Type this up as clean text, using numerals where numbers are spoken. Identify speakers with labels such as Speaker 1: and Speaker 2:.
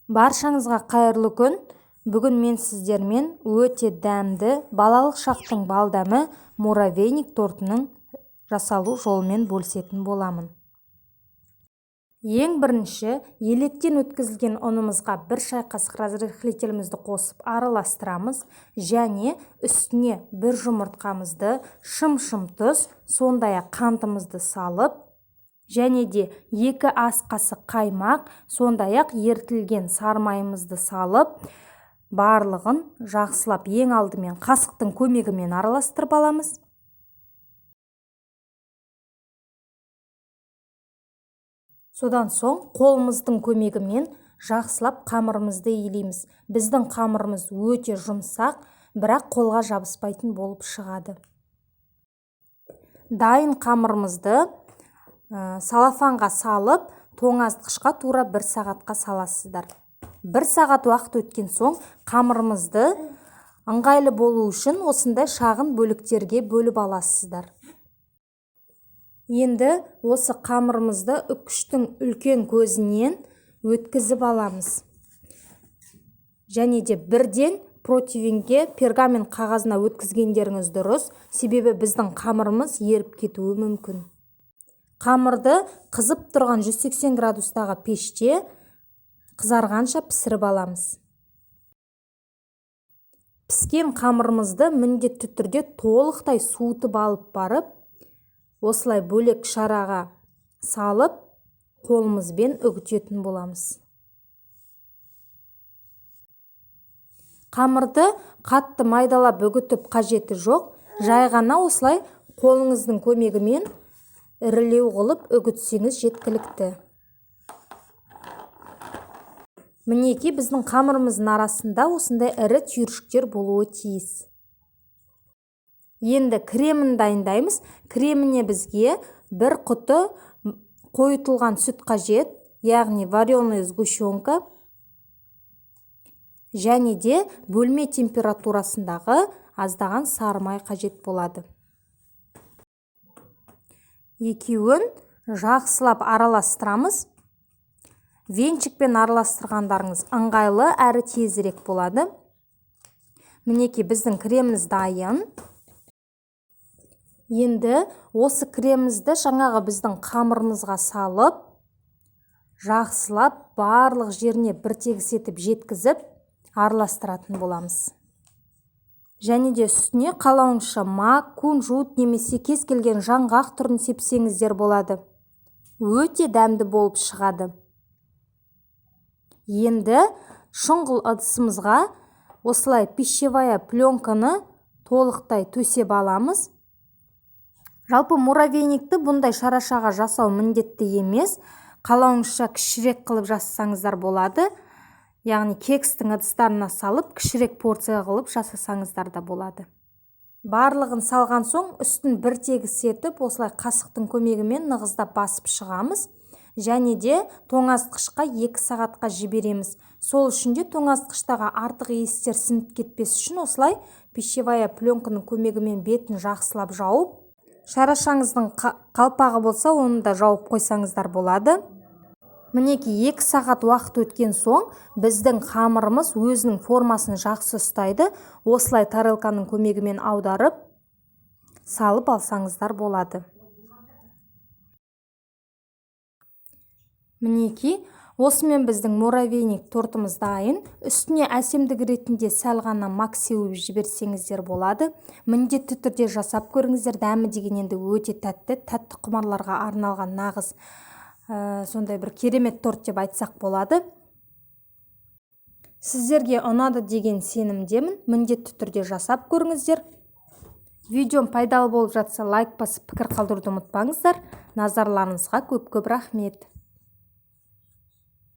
Speaker 1: Баршаңызға қайырлы күн. Бүгін мен сіздермен өте дәмді балалық шақтың балдамы муравейник тортының жасалу жолымен бөлісетін боламын. Ең бірінші, електен өткізілген ұнымызға бір шай қасық разрыхлителімізді қосып араластырамыз және үстіне бір жұмыртқамызды, шым-шым тұз, сондай-ақ қантымызды салып, және де 2 ас қасық қаймақ, сондай-ақ ерітілген сармайымызды салып, барлығын жақсылап ең алдымен қасықтың көмегімен араластырып аламыз. Содан соң қолымыздың көмегімен жақсылап қамырымызды илейміз. Біздің қамырымыз өте жұмсақ, бірақ қолға жабыспайтын болып шығады. Дайын қамырымызды салафанға салып, тоңазытқышқа тура 1 сағатқа саласыздар. 1 сағат уақыт өткен соң қамырымызды ыңғайлы болу үшін осындай шағын бөліктерге бөліп аласыздар. Енді осы қамырымызды үккіштің үлкен көзінен өткізіп аламыз. Және де бірден противенге пергамент қағазына өткізгендеріңіз дұрыс, себебі біздің қамырымыз еріп кетуі мүмкін. Қамырды қызып тұрған 180 градустағы пеште қызарғанша пісіріп аламыз. Піскен қамырымызды міндетті түрде толықтай суытып алып барып, осылай бөлек шараға салып, қолымызбен үгітетін боламыз. Қамырды қатты майдалап үгітіп қажеті жоқ, жай ғана осылай қолыңыздың көмегімен ірілеу қылып үгітсеңіз жеткілікті. Мінеки біздің қамырымыздың арасында осындай ірі түйіршіктер болуы тиіс. Енді кремін дайындаймыз. Креміне бізге 1 құты қойытылған сүт қажет, яғни вареная сгущенка, және де бөлме температурасындағы аздаған сарымай қажет болады. Екеуін жақсылап араластырамыз. Венчикпен араластырғандарыңыз ыңғайлы әрі тезірек болады. Мінеки біздің креміміз дайын. Енді осы кремімізді жаңағы біздің қамырымызға салып, жақсылап барлық жеріне біртегіс етіп жеткізіп араластыратын боламыз. Және де үстіне қалауыңызша мак, кунжут немесе кез келген жаңғақ түрін сепсеңіздер болады. Өте дәмді болып шығады. Енді шұңғыл ыдысымызға осылай пищевая пленканы толықтай төсеп аламыз. Жалпы муравейникті бұндай шарашаға жасау міндетті емес, қалауыңызша кішірек қылып жасасаңыздар болады. Яғни кекстің ыдыстарына салып, кішірек порция қылып жасасаңыздар да болады. Барлығын салған соң үстін біртегіс етіп, осылай қасықтың көмегімен нығыздап басып шығамыз. Және де тоңазытқышқа 2 сағатқа жібереміз. Сол үшін де тоңазытқыштағы артық иістер сіңіп кетпес үшін осылай пищевая пленканың көмегімен бетін жақсылап жауып, шарашаңыздың қалпағы болса, оны да жауып қойсаңыздар болады. Мінеки 2 сағат уақыт өткен соң біздің қамырымыз өзінің формасын жақсы ұстайды. Осылай тарелканың көмегімен аударып, салып алсаңыздар болады. Мінеки, осымен біздің муравейник тортымыз дайын. Үстіне әсемдік ретінде сәл ғана мак сеуіп жіберсеңіздер болады. Міндетті түрде жасап көріңіздер. Дәмі деген енді өте тәтті құмарларға арналған нағыз сондай бір керемет торт деп айтсақ болады. Сіздерге ұнады деген сенімдемін. Міндетті түрде жасап көріңіздер. Видеом пайдалы болып жатса, лайк басып пікір қалдыруды ұмытпаңыздар. Назарларыңызға көп-көп рахмет.